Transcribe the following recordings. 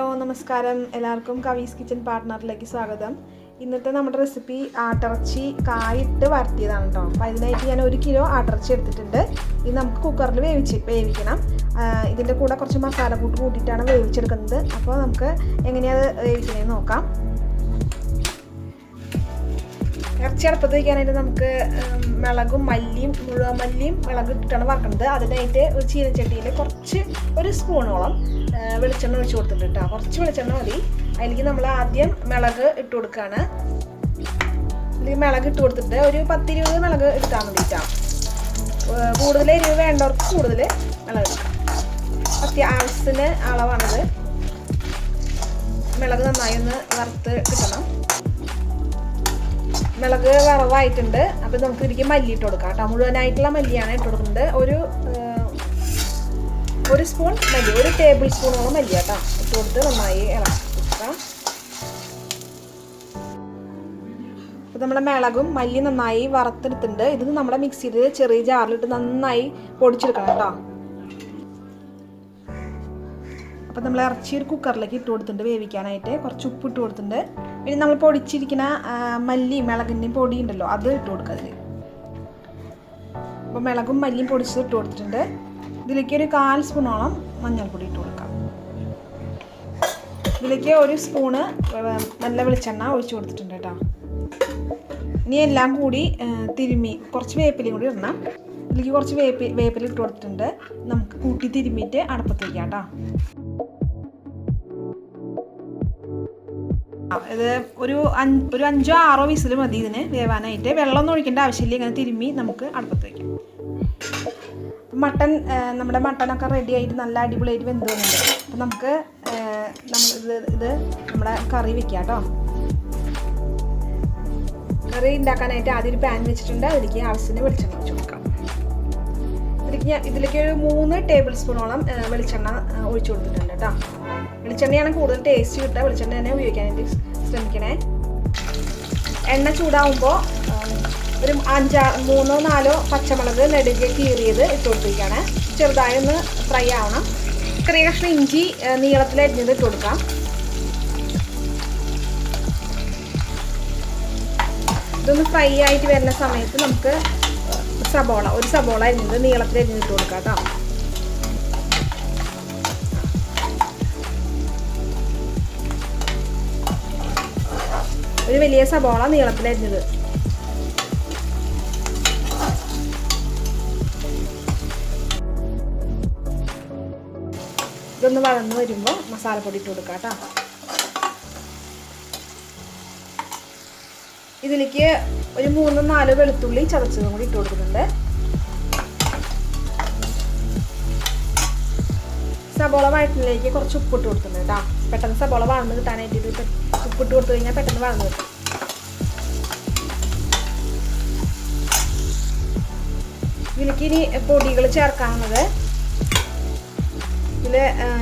Hello നമസ്കാരം എല്ലാവർക്കും കവീസ് kitchen പാർട്ട്ണറിലേക്ക് സ്വാഗതം. ഇന്നത്തെ നമ്മുടെ റെസിപ്പി ആട്ടിറച്ചി കായിട്ട് വരട്ടിയതാണ് കേട്ടോ. അപ്പോൾ അതിനായിട്ട് ഞാൻ 1 കിലോ ആട്ടിറച്ചി എടുത്തിട്ടുണ്ട്. ഇത് നമുക്ക് കുക്കറിൽ വേവിക്കണം. ഇതിൻ്റെ കൂടെ കുറച്ച് മസാല കൂട്ടിയിട്ടാണ് വേവിച്ചെടുക്കുന്നത്. അപ്പോൾ നമുക്ക് എങ്ങനെയാണ് വേവിക്കണമെന്ന് നോക്കാം. ഇറച്ചി അടുപ്പത്ത് വയ്ക്കാനായിട്ട് നമുക്ക് മുളകും മുഴുവൻ മല്ലിയും മുളക് ഇട്ടിട്ടാണ് വറക്കുന്നത്. അതിനായിട്ട് ഒരു ചീനച്ചട്ടിയിൽ ഒരു സ്പൂണോളം വെളിച്ചെണ്ണ ഒഴിച്ച് കൊടുത്തിട്ടുണ്ട് കേട്ടോ. കുറച്ച് വെളിച്ചെണ്ണ മതി. അതിലേക്ക് നമ്മൾ ആദ്യം മുളക് ഇട്ട് കൊടുക്കുകയാണ്. ഇതിലേക്ക് മുളക് ഇട്ട് കൊടുത്തിട്ട് ഒരു 10-20 മുളക് എടുത്താൽ മതി കേട്ടോ. കൂടുതൽ എരിവ് വേണ്ടവർക്ക് കൂടുതൽ മുളക് എടുക്കാം. ആവശ്യത്തിന് അളവാണിത്. മുളക് നന്നായി ഒന്ന് വറുത്ത് കിട്ടണം. മുളക് വറവായിട്ടുണ്ട്. അപ്പോൾ നമുക്ക് ഇതിലേക്ക് മല്ലി ഇട്ട് കൊടുക്കാം കേട്ടോ. മുഴുവനായിട്ടുള്ള മല്ലിയാണ് ഇട്ട് കൊടുക്കുന്നത്. ഒരു സ്പൂൺ മല്ലി, 1 ടേബിൾ സ്പൂണോളം മല്ലി കേട്ടോ ഇട്ട് കൊടുത്ത് നന്നായി ഇളക്കി കൊടുക്കാം. അപ്പോൾ നമ്മുടെ മുളകും മല്ലി നന്നായി വറുത്തെടുത്തിട്ടുണ്ട്. ഇത് നമ്മുടെ മിക്സിയിൽ ചെറിയ ജാറിലിട്ട് നന്നായി പൊടിച്ചെടുക്കണം കേട്ടോ. അപ്പോൾ നമ്മൾ ഇറച്ചി ഒരു കുക്കറിലേക്ക് ഇട്ട് കൊടുത്തിട്ടുണ്ട് വേവിക്കാനായിട്ട്. കുറച്ച് ഉപ്പ് ഇട്ട് കൊടുത്തിട്ടുണ്ട്. പിന്നെ നമ്മൾ പൊടിച്ചിരിക്കുന്ന മല്ലിയും മുളകിൻ്റെയും പൊടി ഉണ്ടല്ലോ, അത് ഇട്ട് കൊടുക്കുക അതിൽ. അപ്പോൾ മുളകും മല്ലിയും പൊടിച്ചത് ഇട്ട് കൊടുത്തിട്ടുണ്ട്. ഇതിലേക്ക് ഒരു 1/4 സ്പൂണോളം മഞ്ഞൾപ്പൊടി ഇട്ട് കൊടുക്കാം. ഇതിലേക്ക് 1 സ്പൂണ് നല്ല വെളിച്ചെണ്ണ ഒഴിച്ച് കൊടുത്തിട്ടുണ്ട് കേട്ടോ. ഇനി എല്ലാം കൂടി തിരുമ്മി കുറച്ച് വേപ്പിലയും കൂടി ഇടണം. ഇതിലേക്ക് കുറച്ച് വേപ്പില ഇട്ട് കൊടുത്തിട്ടുണ്ട്. നമുക്ക് കൂട്ടി തിരുമ്മിയിട്ട് അടുപ്പത്ത് വയ്ക്കാം കേട്ടോ. ഇത് ഒരു 5-6 വിസിൽ മതി ഇതിന് വേവാനായിട്ട്. വെള്ളമൊന്നും ഒഴിക്കേണ്ട ആവശ്യമില്ല. ഇങ്ങനെ തിരുമ്മി നമുക്ക് അടുപ്പത്ത് വയ്ക്കാം. നമ്മുടെ മട്ടനൊക്കെ റെഡി ആയിട്ട് നല്ല അടിപൊളിയായിട്ട് വെന്ത് വന്നിട്ടുണ്ട്. അപ്പം നമുക്ക് ഇത് നമ്മുടെ കറി വെക്കാം കേട്ടോ. കറി ഉണ്ടാക്കാനായിട്ട് ആദ്യം ഒരു പാൻ വെച്ചിട്ടുണ്ട്. അതിലേക്ക് ആവശ്യത്തിന് വെളിച്ചെണ്ണ ഒഴിച്ച് കൊടുക്കാം. ഇതിലേക്ക് ഒരു 3 ടേബിൾ സ്പൂണോളം വെളിച്ചെണ്ണ ഒഴിച്ച് കൊടുത്തിട്ടുണ്ട് കേട്ടോ. വെളിച്ചെണ്ണയാണ് കൂടുതൽ ടേസ്റ്റ് കിട്ടുക. വെളിച്ചെണ്ണ തന്നെ ഉപയോഗിക്കാനായിട്ട് ശ്രമിക്കണേ. എണ്ണ ചൂടാവുമ്പോൾ ഒരു 3-4 പച്ചമുളക് നെടുകെ കീറിയത് ഇട്ട് കൊടുത്തിരിക്കുകയാണ്. ചെറുതായി ഒന്ന് ഫ്രൈ ആവണം. ചെറിയ കഷ്ണം ഇഞ്ചി നീളത്തിലരിഞ്ഞത് ഇട്ട് കൊടുക്കാം. ഇതൊന്ന് ഫ്രൈ ആയിട്ട് വരുന്ന സമയത്ത് നമുക്ക് ഒരു സബോള അരിഞ്ഞത് നീളത്തിലരിഞ്ഞത് ഇട്ട് കൊടുക്കാം കേട്ടോ. ഒരു വലിയ സബോള നീളത്തിലരിഞ്ഞത്. ഇതൊന്ന് വഴന്ന് വരുമ്പോൾ മസാലപ്പൊടി ഇട്ട് കൊടുക്കാം കേട്ടോ. ഇതിലേക്ക് ഒരു 3-4 വെളുത്തുള്ളി ചതച്ചതും കൂടി ഇട്ട് കൊടുക്കുന്നുണ്ട്. സബോള വഴറ്റിലേക്ക് കുറച്ച് ഉപ്പിട്ട് കൊടുക്കുന്നുണ്ട് കേട്ടോ. പെട്ടെന്ന് സബോള വഴന്ന് കിട്ടാനായിട്ട് ഇത് ഉപ്പിട്ട് കൊടുത്തു കഴിഞ്ഞാൽ പെട്ടെന്ന് വഴന്ന് കിട്ടും. ഇതിലേക്ക് ഇനി പൊടികൾ ചേർക്കാവുന്നത്, ഇതിൽ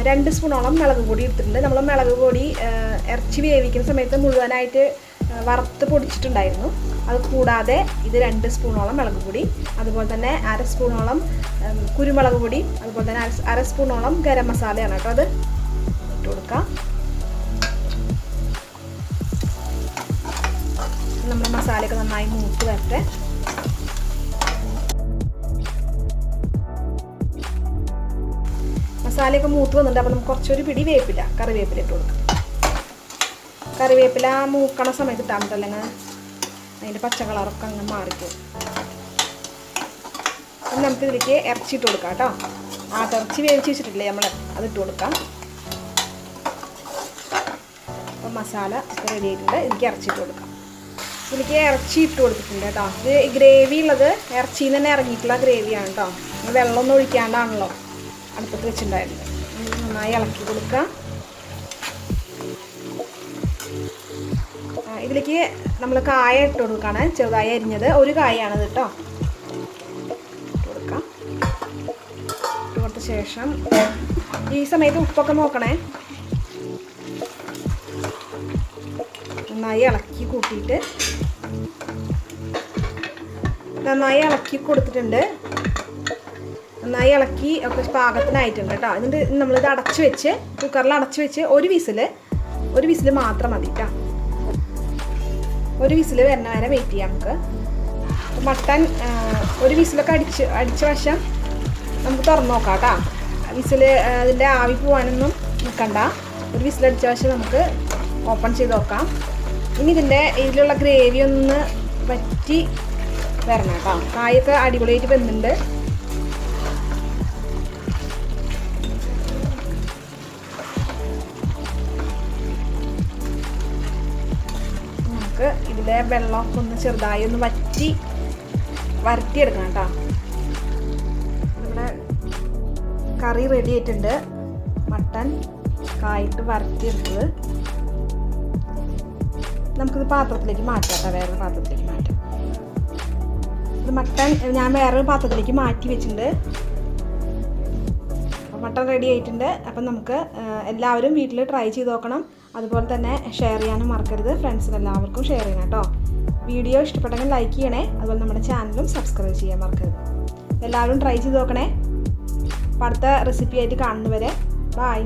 2 സ്പൂണോളം മുളക് പൊടി എടുത്തിട്ടുണ്ട്. നമ്മൾ മുളക് പൊടി ഇറച്ചി വേവിക്കുന്ന സമയത്ത് മുഴുവനായിട്ട് വറുത്ത് പൊടിച്ചിട്ടുണ്ടായിരുന്നു. അത് കൂടാതെ ഇത് 2 സ്പൂണോളം മുളക് പൊടി, അതുപോലെ തന്നെ 1/2 സ്പൂണോളം കുരുമുളക് പൊടി, അതുപോലെ തന്നെ 1/2 സ്പൂണോളം ഗരം മസാലയാണ് കേട്ടോ. അത് ഇട്ട് കൊടുക്കാം. നമ്മുടെ മസാലയൊക്കെ നന്നായി മൂത്ത് വരട്ടെ. മസാലയൊക്കെ മൂത്ത് വന്നിട്ടുണ്ട്. അപ്പോൾ നമുക്ക് കുറച്ചൊരു പിടി കറിവേപ്പില ഇട്ട് കൊടുക്കാം. കറിവേപ്പില മൂക്കണ സമയത്ത് ഇട്ടാൽ മതി, അല്ലെങ്കിൽ അതിൻ്റെ പച്ച കളറൊക്കെ അങ്ങ് മാറിക്കും. അപ്പം നമുക്ക് ഇതിലേക്ക് ഇറച്ചി ഇട്ട് കൊടുക്കാം കേട്ടോ. ആട്ടിറച്ചി വേവിച്ച് വെച്ചിട്ടില്ലേ നമ്മൾ, അതിട്ട് കൊടുക്കാം. അപ്പം മസാല ഒക്കെ റെഡി ആയിട്ടുണ്ട്. ഇതിലേക്ക് ഇറച്ചി ഇട്ട് കൊടുക്കാം. ഇതിലേക്ക് ഇറച്ചി ഇട്ട് കൊടുത്തിട്ടുണ്ട് കേട്ടോ. ഇത് ഗ്രേവി ഉള്ളത് ഇറച്ചിയിൽ നിന്ന് തന്നെ ഇറങ്ങിയിട്ടുള്ള ഗ്രേവിയാണ് കേട്ടോ. വെള്ളമൊന്നും ഒഴിക്കാണ്ടാണല്ലോ അടുപ്പത്ത് വെച്ചിട്ടുണ്ടായിരുന്നത്. നന്നായി ഇളക്കി കൊടുക്കുക. ഇതിലേക്ക് നമ്മൾ കായ ഇട്ട് കൊടുക്കുകയാണ്. ചെറുതായി അരിഞ്ഞത് 1 കായാണിത് കേട്ടോ. ഇട്ട് കൊടുക്കാം. ഇട്ട് കൊടുത്ത ശേഷം ഈ സമയത്ത് ഉപ്പൊക്കെ നോക്കണേ. നന്നായി ഇളക്കി കൂട്ടിയിട്ട് നന്നായി ഇളക്കി കൊടുത്തിട്ടുണ്ട്. നന്നായി ഇളക്കി ഒക്കെ പാകത്തിനായിട്ടുണ്ട് കേട്ടോ. എന്നിട്ട് നമ്മളിത് അടച്ചു വെച്ച് കുക്കറിൽ അടച്ചു വെച്ച് ഒരു വിസിൽ മാത്രം മതി കേട്ടോ. ഒരു വിസിൽ വരുന്ന വരെ വെയിറ്റ് ചെയ്യാം നമുക്ക്. മട്ടൻ ഒരു വിസിലൊക്കെ അടിച്ച വശം നമുക്ക് തുറന്ന് നോക്കാം കേട്ടോ. അതിൻ്റെ ആവി പോകാനൊന്നും നിൽക്കണ്ട. ഒരു വിസിലടിച്ച വശം നമുക്ക് ഓപ്പൺ ചെയ്ത് നോക്കാം. ഇനി ഇതിലുള്ള ഗ്രേവി ഒന്ന് വറ്റി വരണം കേട്ടോ. കായൊക്കെ അടിപൊളിയായിട്ട് വെന്തുണ്ട്. നമുക്ക് ഇതിലെ വെള്ളമൊക്കെ ഒന്ന് ചെറുതായി ഒന്ന് വരട്ടിയെടുക്കണം കേട്ടോ. നമ്മുടെ കറി റെഡി ആയിട്ടുണ്ട്. മട്ടൻ കായിട്ട് വരട്ടിയെടുത്തത് നമുക്കിത് പാത്രത്തിലേക്ക് മാറ്റാം കേട്ടോ. വേറൊരു പാത്രത്തിലേക്ക് മാറ്റാം. ഇത് മട്ടൻ ഞാൻ വേറൊരു പാത്രത്തിലേക്ക് മാറ്റി വെച്ചിട്ടുണ്ട്. മട്ടൻ റെഡി ആയിട്ടുണ്ട്. അപ്പം നമുക്ക് എല്ലാവരും വീട്ടിൽ ട്രൈ ചെയ്ത് നോക്കണം. അതുപോലെ തന്നെ ഷെയർ ചെയ്യാനും മറക്കരുത്. ഫ്രണ്ട്സിന് എല്ലാവർക്കും ഷെയർ ചെയ്യണം കേട്ടോ. വീഡിയോ ഇഷ്ടപ്പെട്ടെങ്കിൽ ലൈക്ക് ചെയ്യണേ. അതുപോലെ നമ്മുടെ ചാനലും സബ്സ്ക്രൈബ് ചെയ്യാൻ മറക്കരുത്. എല്ലാവരും ട്രൈ ചെയ്ത് നോക്കണേ. അടുത്ത റെസിപ്പി ആയിട്ട് കാണുന്നവരെ ബൈ.